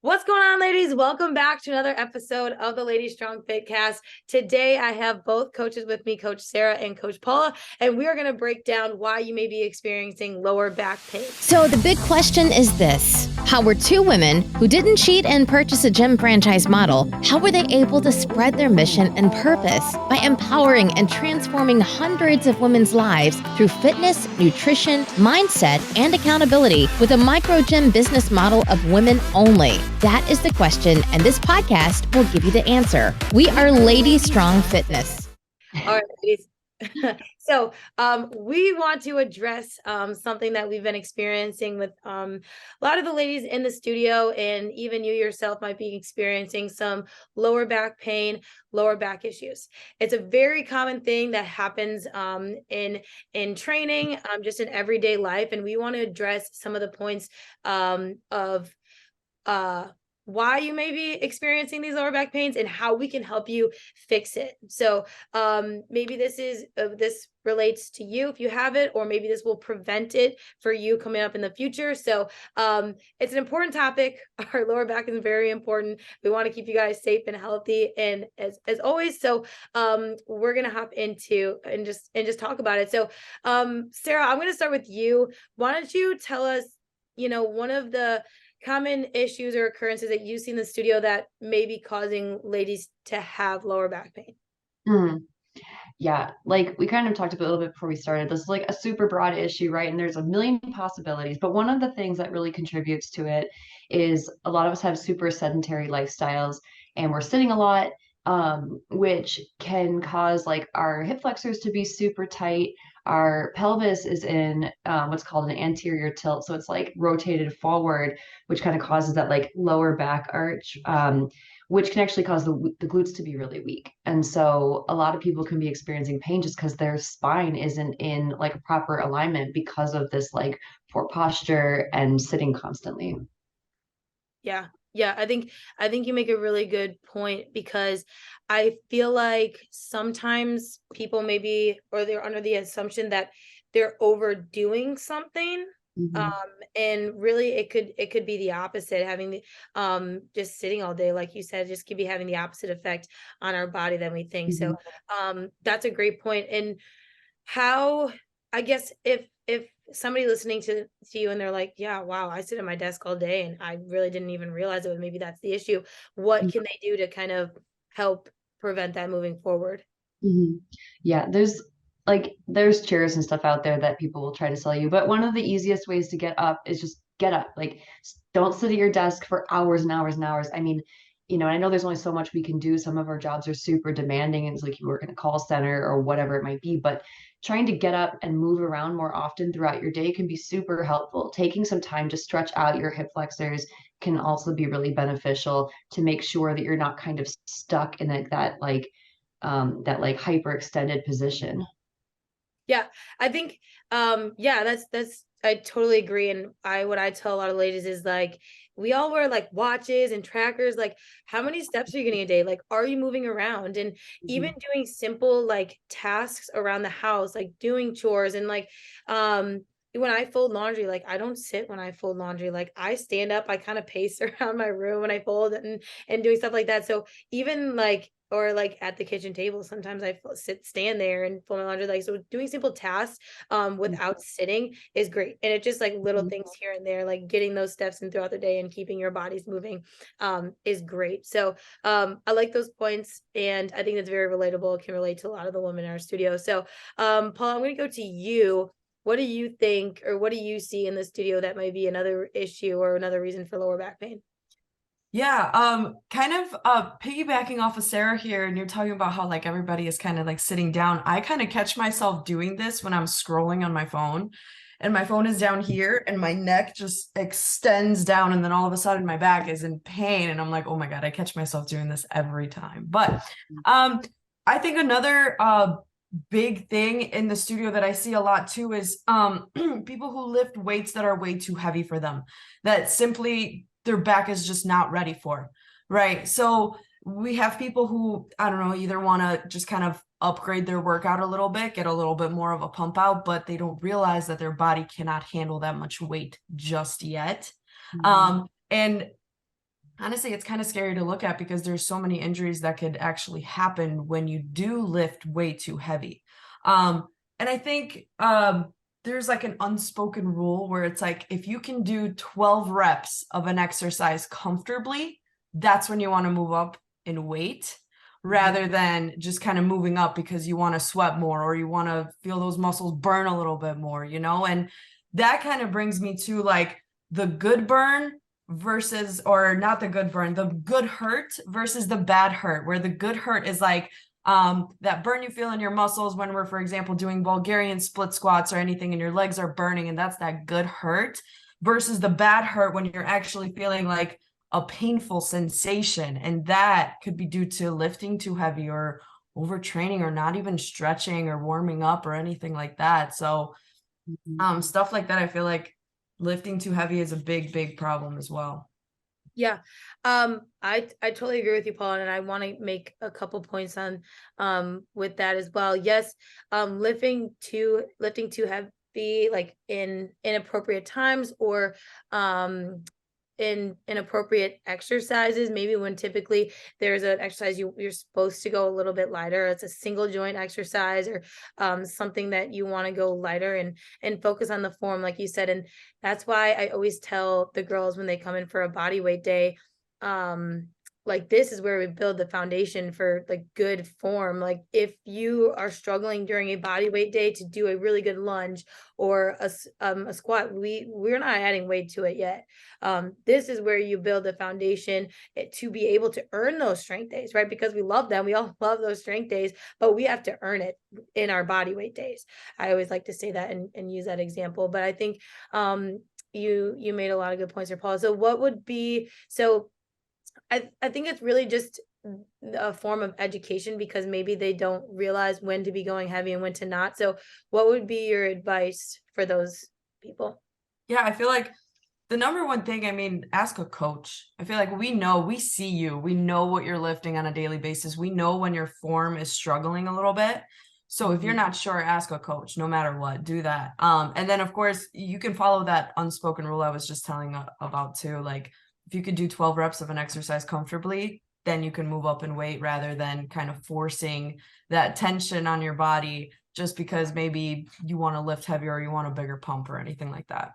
What's going on, ladies? Welcome back to another episode of the LadyStrong Fitcast. Today, I have both coaches with me, Coach Sarah and Coach Paula, and we are going to break down why you may be experiencing lower back pain. So the big question is this: how were two women who didn't cheat and purchase a gym franchise model, how were they able to spread their mission and purpose by empowering and transforming hundreds of women's lives through fitness, nutrition, mindset, and accountability with a micro gym business model of women only? That is the question, and this podcast will give you the answer. We are LadyStrong Fitness. All right, ladies. So we want to address something that we've been experiencing with a lot of the ladies in the studio, and even you yourself might be experiencing some lower back pain, lower back issues. It's a very common thing that happens in training, just in everyday life, and we want to address some of the points of why you may be experiencing these lower back pains and how we can help you fix it. So maybe this relates to you if you have it, or maybe this will prevent it for you coming up in the future. So it's an important topic. Our lower back is very important. We want to keep you guys safe and healthy, and as always. So we're gonna hop into and just talk about it. So Sarah, I'm gonna start with you. Why don't you tell us, one of the common issues or occurrences that you see in the studio that may be causing ladies to have lower back pain? Yeah, like we kind of talked about a little bit before we started. This is like a super broad issue, right? And there's a million possibilities. But one of the things that really contributes to it is a lot of us have super sedentary lifestyles and we're sitting a lot, which can cause like our hip flexors to be super tight. Our pelvis is in what's called an anterior tilt. So it's like rotated forward, which kind of causes that like lower back arch. Which can actually cause the glutes to be really weak. And so a lot of people can be experiencing pain just because their spine isn't in like a proper alignment because of this like poor posture and sitting constantly. Yeah. I think you make a really good point, because I feel like sometimes people maybe, or they're under the assumption that they're overdoing something. And really it could be the opposite, having the just sitting all day, like you said, just could be having the opposite effect on our body than we think. So that's a great point. And how, I guess, if somebody listening to you and they're like, yeah, wow, I sit at my desk all day and I really didn't even realize it, was maybe that's the issue, what can they do to kind of help prevent that moving forward? Yeah, there's chairs and stuff out there that people will try to sell you, but one of the easiest ways to get up is just get up. Like, don't sit at your desk for hours and hours and hours. I mean, I know there's only so much we can do. Some of our jobs are super demanding, and it's like you work in a call center or whatever it might be, but trying to get up and move around more often throughout your day can be super helpful. Taking some time to stretch out your hip flexors can also be really beneficial to make sure that you're not kind of stuck in that hyperextended position. Yeah, I think that's I totally agree. And what I tell a lot of ladies is, like, we all wear like watches and trackers. Like, how many steps are you getting a day? Like, are you moving around? And even doing simple like tasks around the house, like doing chores, and like when I fold laundry, like, I don't sit when I fold laundry. Like, I stand up, I kind of pace around my room when I fold, and doing stuff like that. So even like, or like at the kitchen table, sometimes I stand there and fold my laundry. Like, so doing simple tasks without sitting is great. And it's just like little things here and there, like getting those steps in throughout the day and keeping your bodies moving is great. So I like those points, and I think it's very relatable. It can relate to a lot of the women in our studio. So Paula, I'm going to go to you. What do you think, or what do you see in the studio that might be another issue or another reason for lower back pain? Yeah, kind of piggybacking off of Sarah here, and you're talking about how like everybody is kind of like sitting down. I kind of catch myself doing this when I'm scrolling on my phone, and my phone is down here and my neck just extends down, and then all of a sudden my back is in pain, and I'm like, oh my God, I catch myself doing this every time. But I think another big thing in the studio that I see a lot too is people who lift weights that are way too heavy for them, that simply their back is just not ready for, right? So we have people who, I don't know, either want to just kind of upgrade their workout a little bit, get a little bit more of a pump out, but they don't realize that their body cannot handle that much weight just yet. And honestly, it's kind of scary to look at because there's so many injuries that could actually happen when you do lift way too heavy. And I think there's like an unspoken rule where it's like, if you can do 12 reps of an exercise comfortably, that's when you want to move up in weight rather than just kind of moving up because you want to sweat more or you want to feel those muscles burn a little bit more, you know? And that kind of brings me to like the good burn versus, or not the good burn, the good hurt versus the bad hurt, where the good hurt is like that burn you feel in your muscles when we're, for example, doing Bulgarian split squats or anything and your legs are burning, and that's that good hurt, versus the bad hurt when you're actually feeling like a painful sensation, and that could be due to lifting too heavy or overtraining or not even stretching or warming up or anything like that. So stuff like that, I feel like lifting too heavy is a big problem as well. Yeah. I totally agree with you, Paula, and I want to make a couple points on with that as well. Yes, lifting too heavy, like in inappropriate times, or in inappropriate exercises, maybe when typically there's an exercise you're supposed to go a little bit lighter. It's a single joint exercise, or something that you want to go lighter and focus on the form, like you said. And that's why I always tell the girls when they come in for a body weight day, like, this is where we build the foundation for like good form. Like, if you are struggling during a body weight day to do a really good lunge or a squat, we're not adding weight to it yet. This is where you build the foundation to be able to earn those strength days, right? Because we love them. We all love those strength days, but we have to earn it in our body weight days. I always like to say that and use that example. But I think you made a lot of good points here, Paul. So what would be, so I think it's really just a form of education, because maybe they don't realize when to be going heavy and when to not. So what would be your advice for those people? Yeah, I feel like the number one thing, I mean, ask a coach. I feel like we see you, we know what you're lifting on a daily basis. We know when your form is struggling a little bit. So if you're not sure, ask a coach, no matter what, do that. And then of course you can follow that unspoken rule I was just telling about too. Like, if you could do 12 reps of an exercise comfortably, then you can move up in weight rather than kind of forcing that tension on your body just because maybe you want to lift heavier or you want a bigger pump or anything like that.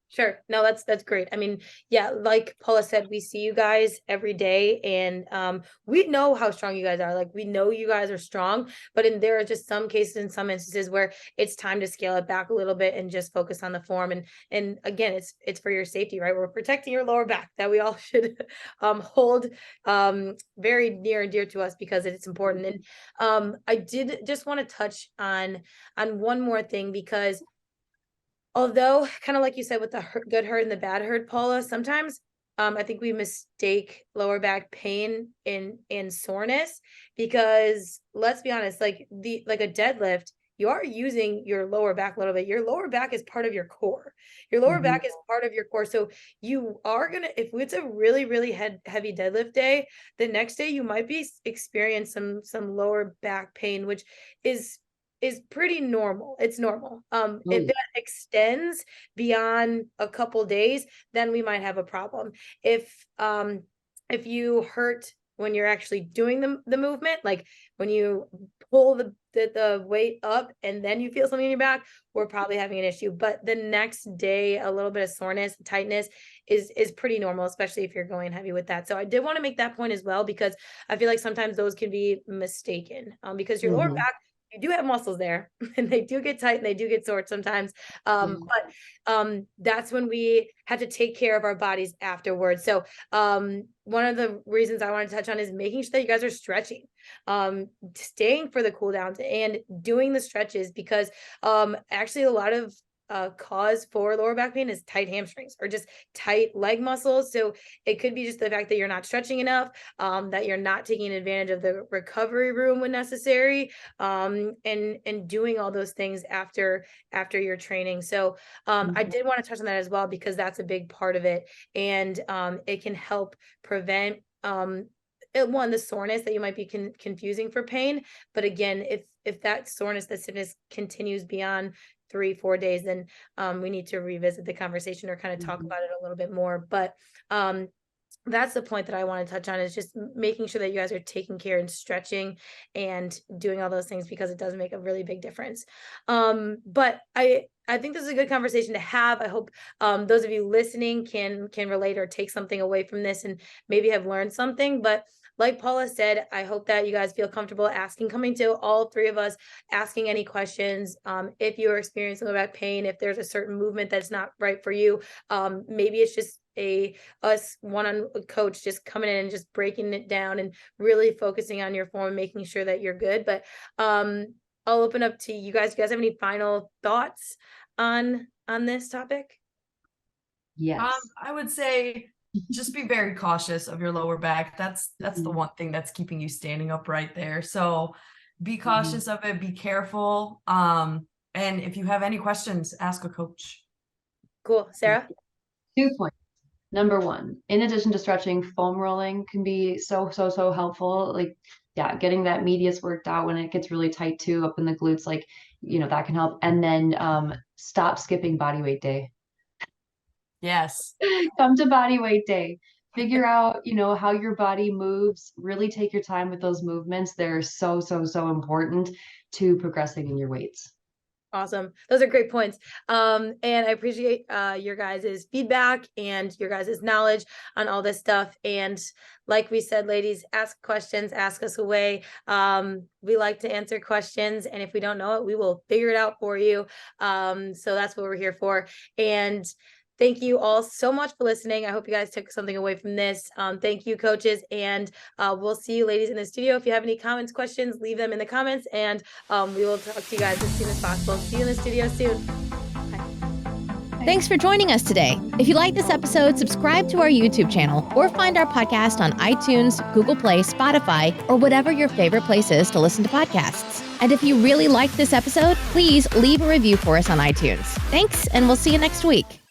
Sure. No, that's great. I mean, yeah, like Paula said, we see you guys every day, and we know how strong you guys are. Like, we know you guys are strong, but there are just some cases and some instances where it's time to scale it back a little bit and just focus on the form. And again, it's for your safety, right? We're protecting your lower back, that we all should hold very near and dear to us, because it's important. And I did just want to touch on one more thing, because although, kind of like you said, with the good hurt and the bad hurt, Paula, sometimes I think we mistake lower back pain in soreness, because let's be honest, like a deadlift, you are using your lower back a little bit. Your lower back is part of your core. Your lower back is part of your core. So you are gonna, if it's a really heavy deadlift day, the next day you might be experience some lower back pain, which is pretty normal. It's normal. If that extends beyond a couple days, then we might have a problem. If you hurt when you're actually doing the movement, like when you pull the weight up and then you feel something in your back, we're probably having an issue. But the next day, a little bit of soreness, tightness is pretty normal, especially if you're going heavy with that. So I did want to make that point as well, because I feel like sometimes those can be mistaken, because your lower back, you do have muscles there and they do get tight and they do get sore sometimes. But that's when we have to take care of our bodies afterwards. So one of the reasons I want to touch on is making sure that you guys are stretching, staying for the cool downs and doing the stretches, because actually a lot of cause for lower back pain is tight hamstrings or just tight leg muscles. So it could be just the fact that you're not stretching enough, that you're not taking advantage of the recovery room when necessary, and doing all those things after your training. So I did want to touch on that as well, because that's a big part of it, and it can help prevent the soreness that you might be confusing for pain. But again, if that soreness, that stiffness continues beyond 3-4 days, then we need to revisit the conversation or kind of talk about it a little bit more. But that's the point that I want to touch on, is just making sure that you guys are taking care and stretching and doing all those things, because it does make a really big difference. But I think this is a good conversation to have. I hope those of you listening can relate or take something away from this and maybe have learned something. But like Paula said, I hope that you guys feel comfortable coming to all three of us, asking any questions. If you're experiencing low back pain, if there's a certain movement that's not right for you, maybe it's just us one-on coach just coming in and just breaking it down and really focusing on your form, making sure that you're good. But I'll open up to you guys. You guys have any final thoughts on this topic? Yes. I would say just be very cautious of your lower back. That's the one thing that's keeping you standing up right there. So be cautious of it, be careful. And if you have any questions, ask a coach. Cool. Sarah? 2 points. Number 1, in addition to stretching, foam rolling can be so helpful. Like, yeah, getting that medius worked out when it gets really tight too, up in the glutes, like, that can help. And then stop skipping body weight day. Yes. Come to body weight day. Figure out, how your body moves. Really take your time with those movements. They're so important to progressing in your weights. Awesome. Those are great points. And I appreciate your guys' feedback and your guys' knowledge on all this stuff. And like we said, ladies, ask questions, ask us away. We like to answer questions, and if we don't know it, we will figure it out for you. So that's what we're here for. And thank you all so much for listening. I hope you guys took something away from this. Thank you, coaches, and we'll see you ladies in the studio. If you have any comments, questions, leave them in the comments, and we will talk to you guys as soon as possible. See you in the studio soon. Thanks for joining us today. If you like this episode, subscribe to our YouTube channel or find our podcast on iTunes, Google Play, Spotify, or whatever your favorite place is to listen to podcasts. And if you really liked this episode, please leave a review for us on iTunes. Thanks, and we'll see you next week.